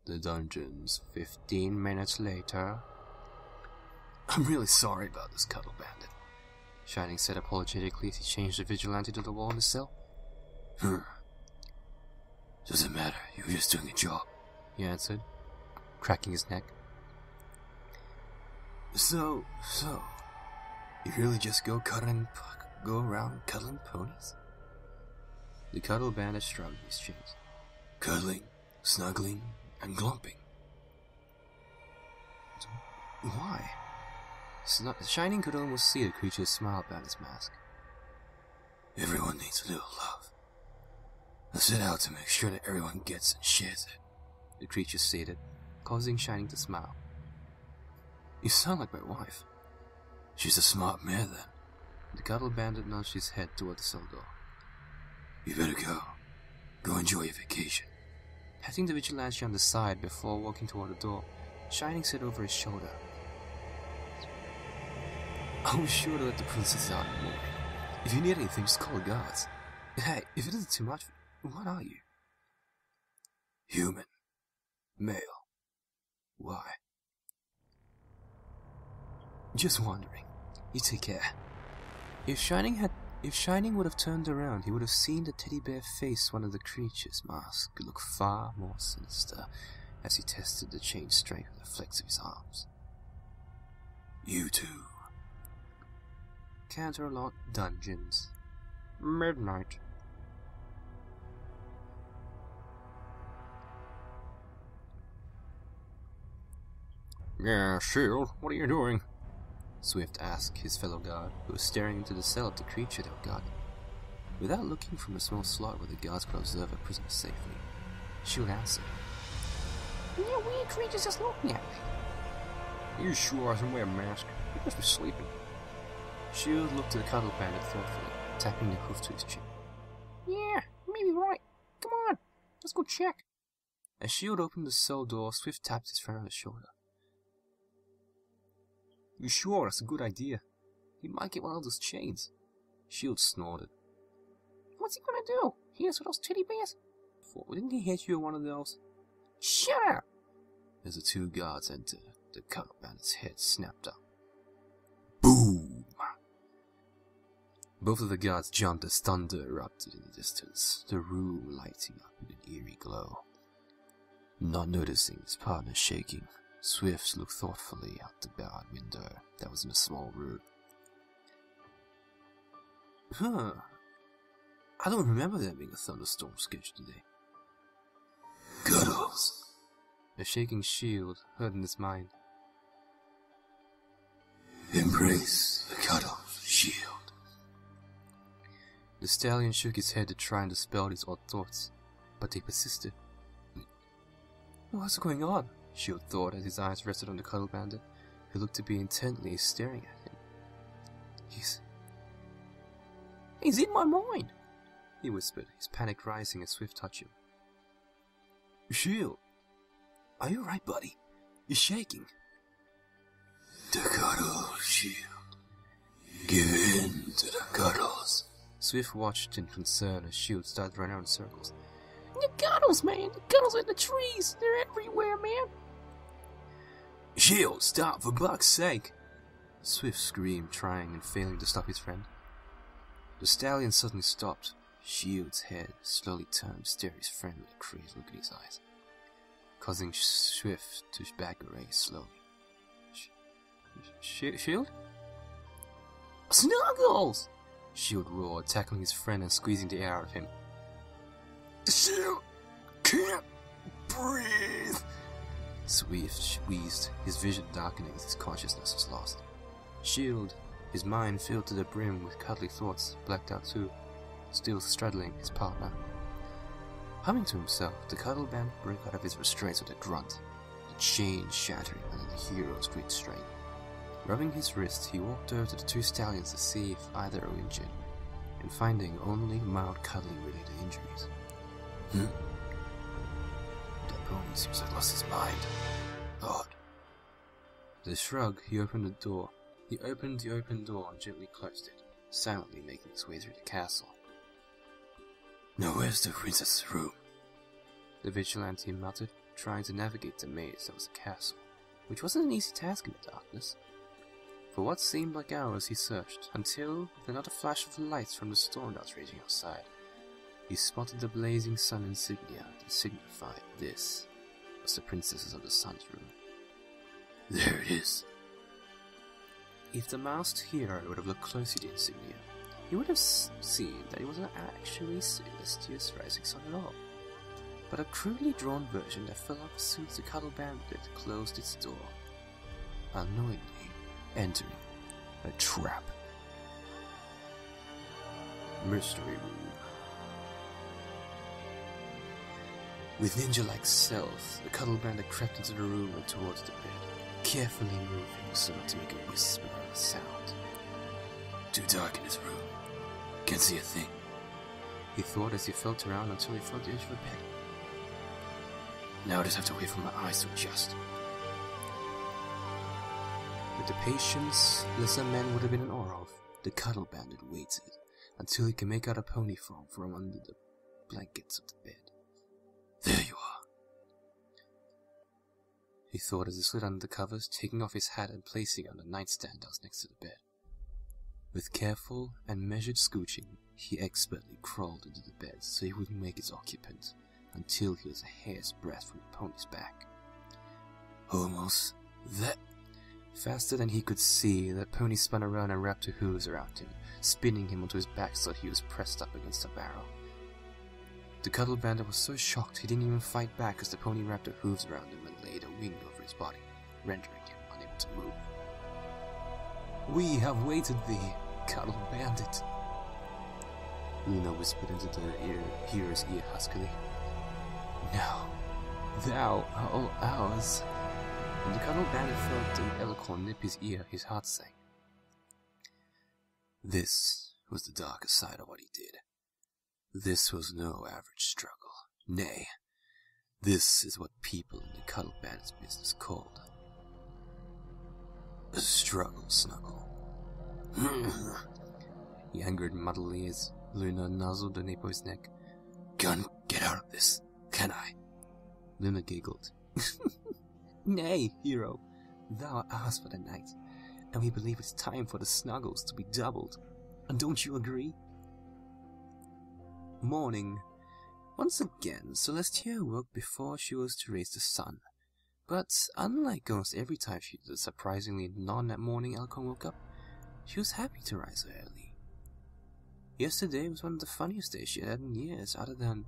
The dungeons, 15 minutes later. I'm really sorry about this, Cuddle Bandit, Shining said apologetically as he changed the vigilante to the wall in the cell. Doesn't matter, you were just doing a job, he answered, cracking his neck. So, you really just go around cuddling ponies? The Cuddle Bandit shrugged his shoulders. Cuddling, snuggling, and glumping. Why? Shining could almost see the creature's smile behind his mask. Everyone needs a little love. I set out to make sure that everyone gets and shares it, the creature stated, causing Shining to smile. You sound like my wife. She's a smart mare then. The Cuddle Bandit nudged his head toward the cell door. You better go. Go enjoy your vacation. Patting the vigilante on the side before walking toward the door, Shining said over his shoulder. I was sure to let the princess out in the morning. If you need anything, just call the guards. Hey, if it isn't too much, what are you? Human. Male. Why? Just wondering. You take care. If Shining would have turned around, he would have seen the teddy bear face one of the creature's masks look far more sinister as he tested the chain strength with the flex of his arms. You too. Canterlot Dungeons. Midnight. Yeah, Shield, what are you doing? Swift asked his fellow guard, who was staring into the cell of the creature they were guarding. Without looking from a small slot where the guards could observe a prisoner safely, Shield answered. You weird creatures just looking at me. You sure doesn't wear a mask? He must be sleeping. Shield looked at the Cuddle Bandit thoughtfully, tapping the hoof to his chin. Yeah, maybe right. Come on, let's go check. As Shield opened the cell door, Swift tapped his friend on the shoulder. You sure that's a good idea? He might get one of those chains. Shield snorted. What's he gonna do? Hit us with those teddy bears? Didn't he hit you with one of those? Shut up! As the two guards entered, the Cuddle Bandit's head snapped up. Boom! Both of the guards jumped as thunder erupted in the distance, the room lighting up in an eerie glow. Not noticing his partner shaking, Swift looked thoughtfully out the barred window that was in a small room. I don't remember there being a thunderstorm scheduled today. Cuddles. A shaking Shield heard in his mind. Embrace the Cuddles Shield. The stallion shook his head to try and dispel these odd thoughts, but they persisted. What's going on? Shield thought as his eyes rested on the Cuddle Bandit, who looked to be intently staring at him. He's in my mind, he whispered, his panic rising as Swift touched him. Shield, are you alright, buddy? You're shaking. The Cuddle Shield. Give in to the Cuddles. Swift watched in concern as Shield started running around in circles. The Cuddles, man! The Cuddles are in the trees! They're everywhere, man! Shield, stop, for buck's sake! Swift screamed, trying and failing to stop his friend. The stallion suddenly stopped. Shield's head slowly turned to stare at his friend with a crazed look in his eyes, causing Swift to back away slowly. Shield? Snuggles! Shield roared, tackling his friend and squeezing the air out of him. Shield can't breathe! Swift wheezed, his vision darkening as his consciousness was lost. Shield, his mind filled to the brim with cuddly thoughts, blacked out too, still straddling his partner. Humming to himself, the Cuddle Bandit broke out of his restraints with a grunt, the chain shattering under the hero's great strength. Rubbing his wrist, he walked over to the two stallions to see if either were injured, and finding only mild cuddling-related injuries. That pony seems to have lost his mind. Odd. With a shrug, he opened the door. He opened the open door and gently closed it, silently making his way through the castle. Now where's the princess's room? The vigilante muttered. trying to navigate the maze that was the castle, which wasn't an easy task in the darkness. For what seemed like hours he searched, until, with another flash of lights from the storm that was raging outside, he spotted the blazing sun insignia that signified this was the Princesses of the Sun's room. There it is. If the masked hero would have looked closely at the insignia, he would have seen that it wasn't actually Celestia's rising sun at all, but a crudely drawn version that fell off as soon as the Cuddle Bandit closed its door, unknowingly entering a trap. Mystery Room. With ninja-like stealth, the Cuddle Bandit crept into the room and towards the bed, carefully moving so not to make a whisper of a sound. Too dark in this room. Can't see a thing, he thought as he felt around until he felt the edge of a bed. Now I just have to wait for my eyes to adjust. With the patience lesser men would have been in awe of, the Cuddle Bandit waited until he could make out a pony form from under the blankets of the bed. There you are, he thought as he slid under the covers, taking off his hat and placing it on the nightstand that was next to the bed. With careful and measured scooching, he expertly crawled into the bed so he wouldn't wake its occupant until he was a hair's breadth from the pony's back. Almost that. Faster than he could see, the pony spun around and wrapped her hooves around him, spinning him onto his back so he was pressed up against the barrel. The Cuddle Bandit was so shocked he didn't even fight back as the pony wrapped her hooves around him and laid a wing over his body, rendering him unable to move. "We have waited thee, Cuddle Bandit," Luna whispered into the hero's ear huskily. "Now, thou art all ours." When the Cuddle Bandit felt an Elicorn nip his ear, his heart sank. This was the darker side of what he did. This was no average struggle. Nay, this is what people in the Cuddle Bandit's business called a struggle, Snuggle. He angered muddily as Luna nuzzled the nape of his neck. Can't get out of this, can I? Luna giggled. "Nay, hero, thou art ours for the night, and we believe it's time for the snuggles to be doubled. And don't you agree?" Morning. Once again, Celestia awoke before she was to raise the sun. But unlike almost every time she did a surprisingly non-morning Elcon woke up, she was happy to rise early. Yesterday was one of the funniest days she had in years, other than...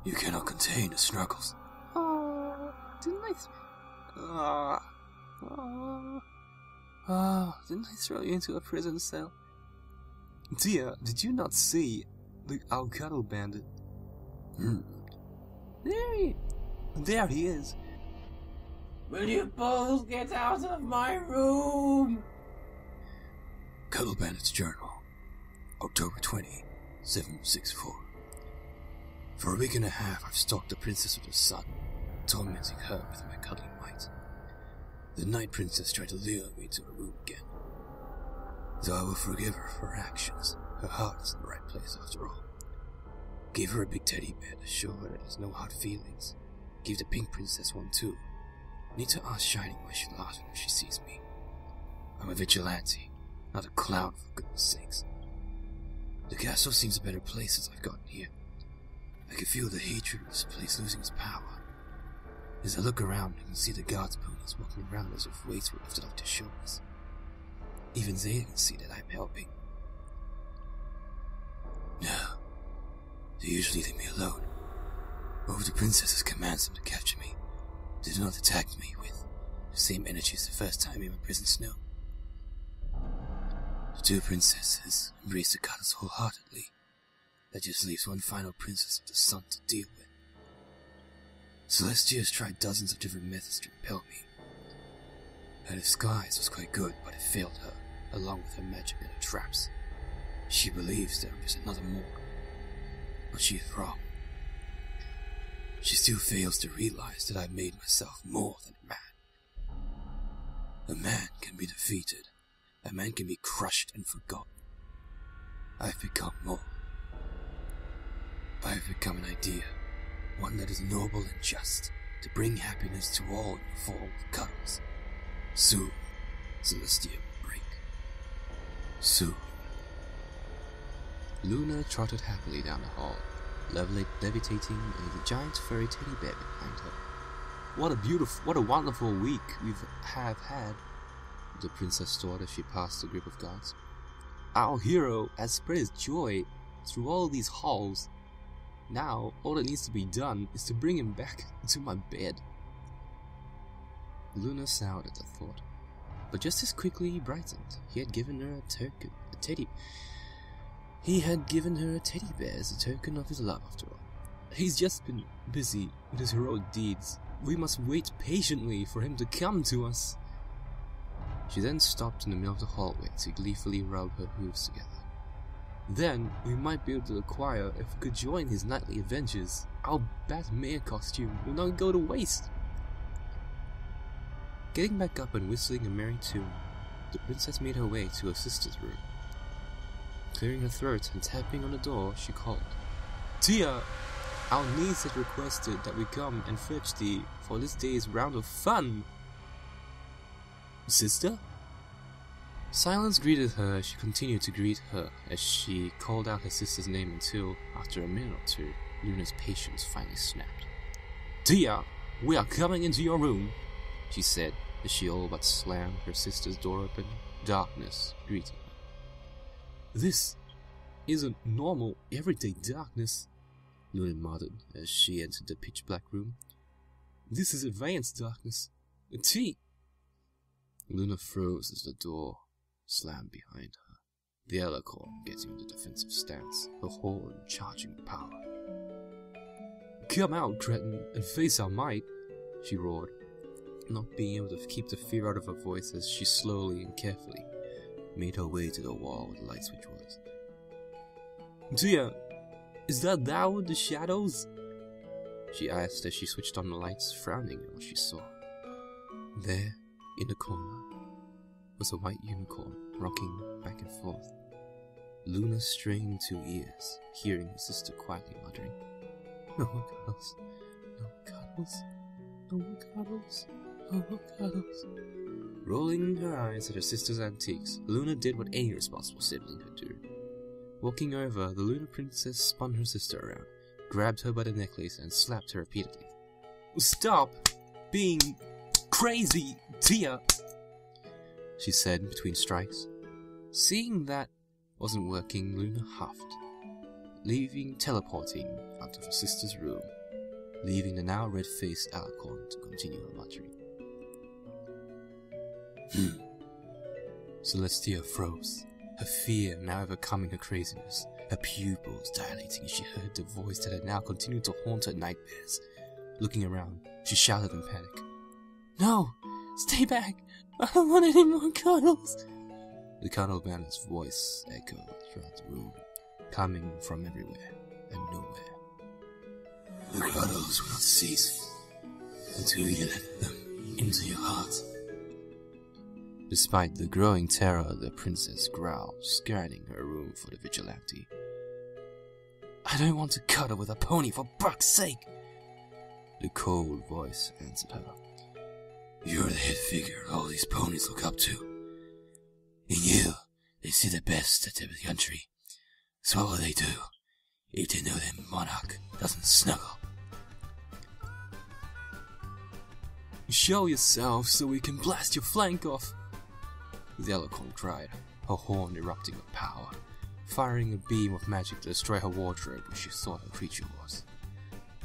You cannot contain the snuggles. Didn't I throw you into a prison cell? Dear, did you not see our Cuddle Bandit? There he is. Will you both get out of my room? Cuddle Bandit's Journal, October 20, 764. For a week and a half I've stalked the Princess of the Sun, tormenting her with my cuddling might. The Night Princess tried to lure me to her room again. Though I will forgive her for her actions, her heart is in the right place after all. Gave her a big teddy bear to show her that there's no hard feelings. Give the Pink Princess one too. Need to ask Shining why she laughs when she sees me. I'm a vigilante, not a clown for goodness sakes. The castle seems a better place as I've gotten here. I can feel the hatred of this place losing its power. As I look around, I can see the guards' ponies walking around as if weights were lifted off their shoulders. Even they can see that I'm helping. No, they usually leave me alone. But the princesses commands them to capture me, they do not attack me with the same energy as the first time in my prison snow. The two princesses embrace the goddess wholeheartedly. That just leaves one final princess of the sun to deal with. Celestia has tried dozens of different methods to repel me. Her disguise was quite good, but it failed her, along with her magic and her traps. She believes that I'm just another mortal, but she is wrong. She still fails to realize that I've made myself more than a man. A man can be defeated. A man can be crushed and forgotten. I've become more. I've become an idea, one that is noble and just, to bring happiness to all in the form of cuddles. Soon, Celestia will break. Soon. Luna trotted happily down the hall, levitating a giant furry teddy bear behind her. What a wonderful week we have had, the princess thought as she passed a group of guards. Our hero has spread his joy through all these halls. Now, all that needs to be done is to bring him back to my bed. Luna soured at the thought, but just as quickly he brightened. He had given her a teddy bear as a token of his love, after all. He's just been busy with his heroic deeds. We must wait patiently for him to come to us. She then stopped in the middle of the hallway to gleefully rub her hooves together. Then we might be able to acquire if we could join his nightly adventures. Our Batman costume will not go to waste. Getting back up and whistling a merry tune, the princess made her way to her sister's room. Clearing her throat and tapping on the door, she called, "Tia, our niece had requested that we come and fetch thee for this day's round of fun." "Sister?" Silence greeted her as she continued to greet her as she called out her sister's name until, after a minute or two, Luna's patience finally snapped. "Tia, we are coming into your room," she said as she all but slammed her sister's door open, darkness greeting her. "This isn't normal, everyday darkness," Luna muttered as she entered the pitch-black room. "This is advanced darkness. T." Luna froze as the door slammed behind her, the Alicorn getting the defensive stance, her horn charging with power. "Come out, cretin, and face our might," she roared, not being able to keep the fear out of her voice as she slowly and carefully made her way to the wall where the light switch was. "Tia, is that thou with the shadows?" she asked as she switched on the lights, frowning at what she saw. There, in the corner, was a white unicorn rocking back and forth. Luna strained 2 ears, hearing her sister quietly muttering, "No more cuddles, no more cuddles, no more cuddles, no more cuddles." Rolling her eyes at her sister's antiques, Luna did what any responsible sibling could do. Walking over, the Luna princess spun her sister around, grabbed her by the necklace, and slapped her repeatedly. "Stop being crazy, Tia," she said between strikes. Seeing that wasn't working, Luna huffed, teleporting out of her sister's room, leaving the now red-faced Alicorn to continue her muttering. Celestia froze, her fear now overcoming her craziness, her pupils dilating as she heard the voice that had now continued to haunt her nightmares. Looking around, she shouted in panic, "No! Stay back! I don't want any more cuddles!" The Cuddle Bandit's voice echoed throughout the room, coming from everywhere and nowhere. "The cuddles will not cease until you let them into your heart." Despite the growing terror, the princess growled, scanning her room for the vigilante. "I don't want to cuddle with a pony, for Buck's sake!" The cold voice answered her. "You're the head figure all these ponies look up to. In you, they see the best at the country. So what will they do if they know their monarch doesn't snuggle?" "Show yourself so we can blast your flank off!" the Alicorn cried, her horn erupting with power, firing a beam of magic to destroy her wardrobe where she thought her creature was.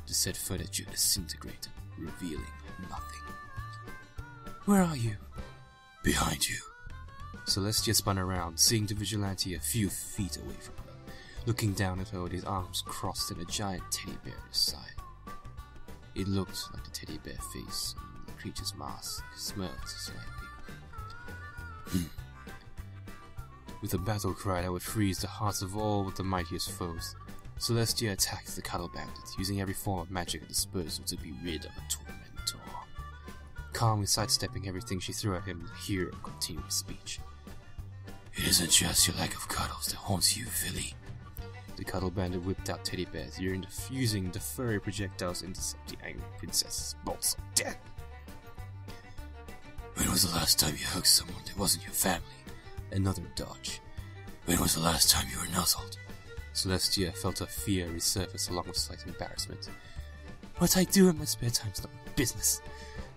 The said furniture disintegrated, revealing nothing. "Where are you?" "Behind you." Celestia spun around, seeing the vigilante a few feet away from her, looking down at her with his arms crossed and a giant teddy bear at his side. It looked like the teddy bear face on the creature's mask smirked slightly. With a battle cry that would freeze the hearts of all but the mightiest foes, Celestia attacked the Cuddle Bandit, using every form of magic at disposal to be rid of a tormentor. Calmly sidestepping everything she threw at him, the hero continued his speech. "It isn't just your lack of cuddles that haunts you, Philly," the The Cuddle Bandit whipped out teddy bears, using the furry projectiles to intercept the angry princess's bolts of death. When was the last time you hugged someone that wasn't your family? Another dodge. When was the last time you were nuzzled? Celestia felt her fear resurface along with slight embarrassment. What I do in my spare time is not my business.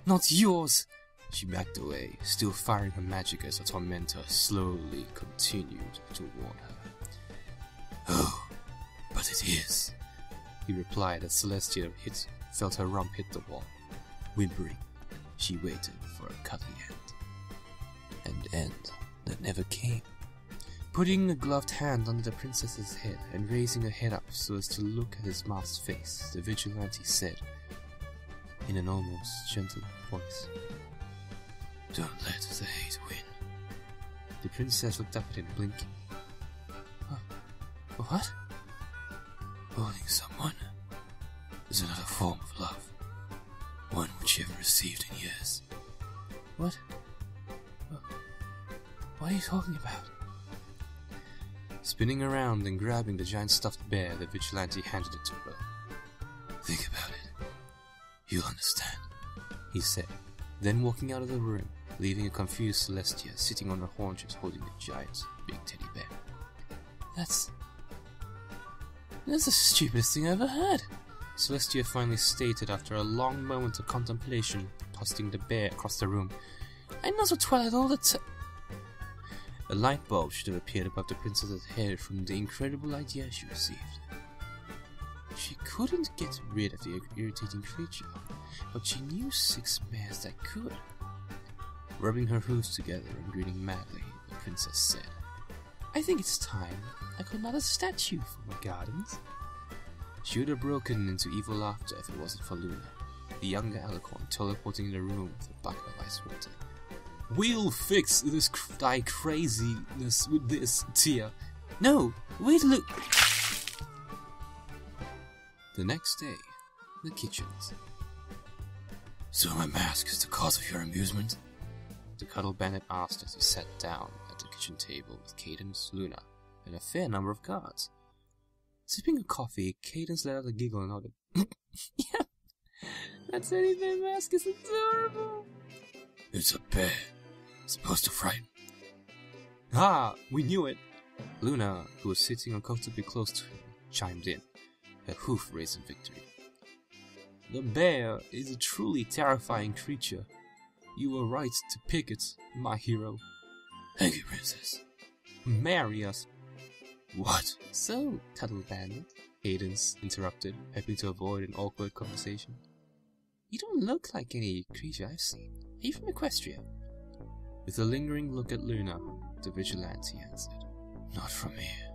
Not yours! She backed away, still firing her magic as her tormentor slowly continued to warn her. Oh, but it is, he replied as Celestia felt her rump hit the wall. Whimpering, she waited for a cuddly end. An end that never came. Putting a gloved hand under the princess's head and raising her head up so as to look at his masked face, the vigilante said, in an almost gentle voice, "Don't let the hate win." The princess looked up at him, blinking. What? Holding someone is another form of love, one which you haven't received in years. What? What are you talking about? Spinning around and grabbing the giant stuffed bear, the vigilante handed it to her. Think about it. You'll understand, he said, then walking out of the room, leaving a confused Celestia sitting on her haunches holding the giant big teddy bear. That's the stupidest thing I ever heard, Celestia finally stated after a long moment of contemplation, tossing the bear across the room. I nuzzle Twilight all the time. A light bulb should have appeared above the princess's head from the incredible idea she received. She couldn't get rid of the irritating creature, but she knew 6 mares that could. Rubbing her hooves together and grinning madly, the princess said, I think it's time I got another statue for my gardens. She would have broken into evil laughter if it wasn't for Luna, the younger alicorn teleporting in the room with a bucket of ice water. We'll fix this thy craziness with this, Tia. No, wait, look. The next day, the kitchens. So my mask is the cause of your amusement? The Cuddle Bandit asked as he sat down at the kitchen table with Cadence, Luna, and a fair number of guards. Sipping a coffee, Cadence let out a giggle and nodded. Yeah, that teddy bear mask is adorable. It's a bear. Supposed to frighten. Ah, we knew it. Luna, who was sitting uncomfortably close to him, chimed in, her hoof raised in victory. The bear is a truly terrifying creature. You were right to pick it, my hero. Thank you, princess. Marry us. What? So, Cuddle Bandit, Cadence interrupted, hoping to avoid an awkward conversation. You don't look like any creature I've seen. Are you from Equestria? With a lingering look at Luna, the vigilante answered, Not from here.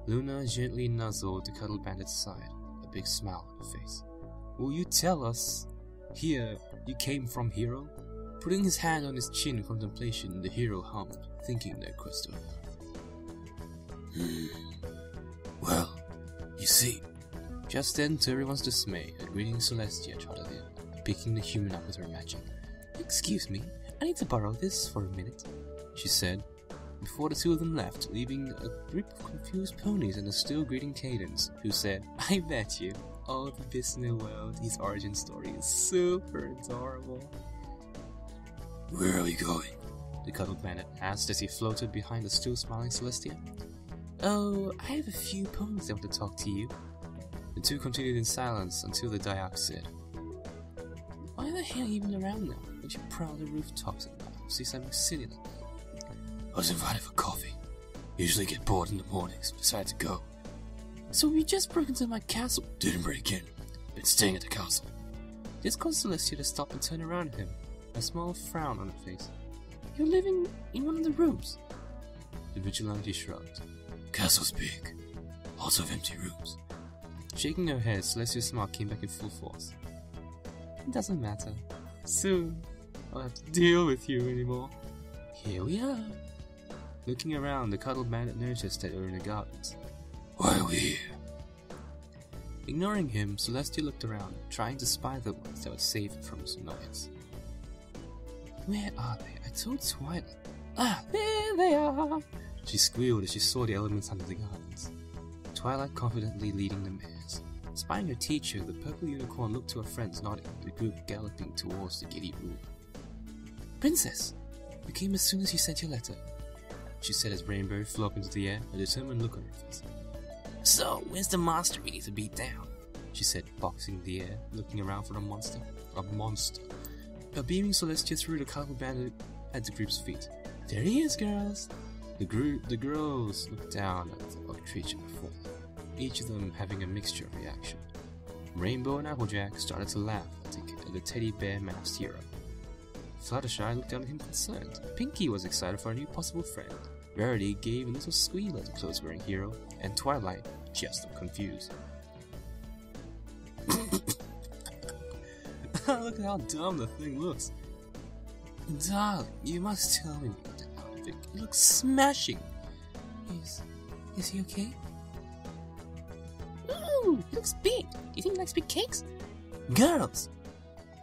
Luna gently nuzzled the Cuddle Bandit's side, a big smile on her face. Will you tell us, here, you came from Hero? Putting his hand on his chin in contemplation, the hero hummed, thinking their quest over. Well, you see. Just then, to everyone's dismay, a grinning Celestia trotted in, picking the human up with her magic. Excuse me, I need to borrow this for a minute, she said, before the two of them left, leaving a group of confused ponies and a still greeting Cadence, who said, I bet you, all the best in the world, his origin story is super adorable. Where are we going? The Cuddle Bandit asked as he floated behind the still smiling Celestia. Oh, I have a few ponies that want to talk to you. The two continued in silence until the Diak said, Why the hell are you even around now? Don't you prowl the rooftops and see something silly like that? I was invited for coffee. Usually get bored in the mornings, but decided to go. So we just broke into my castle. Didn't break in. Been staying at the castle. This caused Celestia to stop and turn around at him, a small frown on her face. You're living in one of the rooms? The vigilante shrugged. Castle's big. Lots of empty rooms. Shaking her head, Celestia's smile came back in full force. It doesn't matter. Soon, I'll have to deal with you anymore. Here we are. Looking around, the Cuddle Bandit noticed that they were in the gardens. Why are we here? Ignoring him, Celestia looked around, trying to spy the ones that would save him from his annoyance. Where are they? I told Twilight. Ah, there they are! She squealed as she saw the elements under the gardens. Twilight confidently leading the mares. Spying her teacher, the purple unicorn looked to her friends, nodding, the group galloping towards the giddy group. "Princess, you came as soon as you sent your letter," she said as Rainbow flew up into the air, a determined look on her face. So, where's the monster we need to beat down? She said, boxing the air, looking around for a monster. A monster. A beaming Celestia threw the Cuddle Bandit at the group's feet. "There he is, girls!" The girls looked down at the creature before them, each of them having a mixture of reaction. Rainbow and Applejack started to laugh at the teddy bear-masked hero. Fluttershy looked down at him concerned. Pinkie was excited for a new possible friend. Rarity gave a little squeal at the clothes-wearing hero, and Twilight just looked confused. Look at how dumb the thing looks. Darling, you must tell me what the outfit. It looks smashing. Is he okay? Ooh, he looks big. Do you think he likes big cakes? Girls!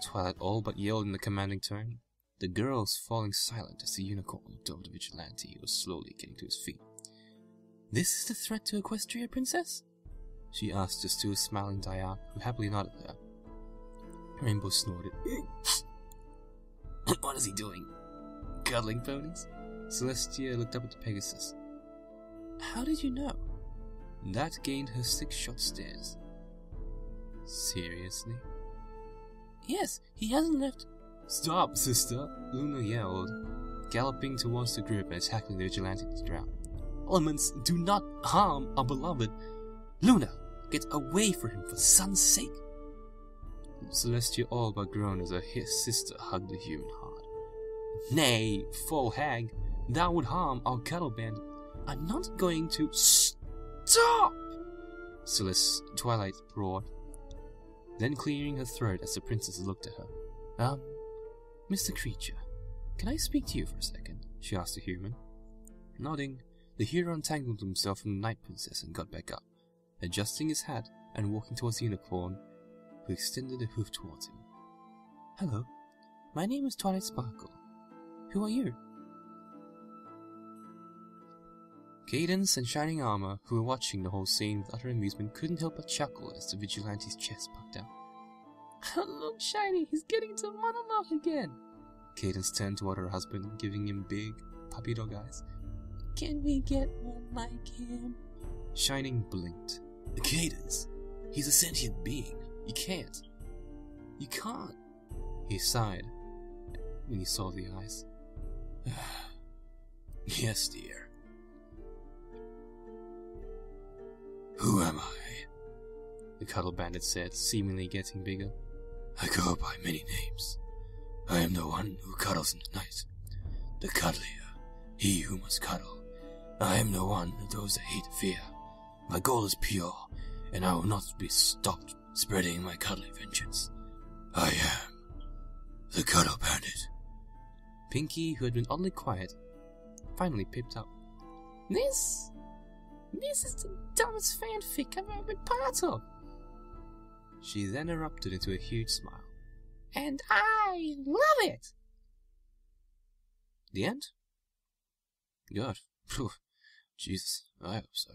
Twilight all but yelled in a commanding tone. The girls falling silent as the unicorn looked over the vigilante who was slowly getting to his feet. "This is the threat to Equestria, Princess?" she asked the still smiling Diab, who happily nodded at her. Rainbow snorted. What is he doing? Cuddling ponies? Celestia looked up at the Pegasus. "How did you know?" That gained her 6-shot stares. "Seriously?" "Yes, he hasn't left." "Stop, sister!" Luna yelled, galloping towards the group and tackling the vigilante to the ground. "Elements, do not harm our beloved! Luna, get away from him for sun's sake!" Celestia all but groaned as her sister hugged the human heart. "Nay, foul hag, that would harm our Cuddle Bandit. I'm not going to— Stop! Twilight roared, then clearing her throat as the princess looked at her. Mr. Creature, can I speak to you for a second?" she asked the human. Nodding, the hero untangled himself from the Night Princess and got back up, adjusting his hat and walking towards the unicorn, who extended a hoof towards him. "Hello, my name is Twilight Sparkle. Who are you?" Cadence and Shining Armor, who were watching the whole scene with utter amusement, couldn't help but chuckle as the vigilante's chest puffed out. "Look, Shiny, he's getting to monologue again!" Cadence turned toward her husband, giving him big, puppy dog eyes. "Can we get one like him?" Shining blinked. "Cadence, he's a sentient being. You can't. You can't." He sighed when he saw the eyes. "Yes, dear. Who am I?" the Cuddle Bandit said, seemingly getting bigger. "I go by many names. I am the one who cuddles in the night. The Cuddlier, he who must cuddle. I am the one of those that hate fear. My goal is pure, and I will not be stopped spreading my cuddly vengeance. I am the Cuddle Bandit." Pinkie, who had been oddly quiet, finally pipped up. This is the dumbest fanfic I've ever been part of." She then erupted into a huge smile. "And I love it!" The end? Good. Phew. Jesus, I hope so.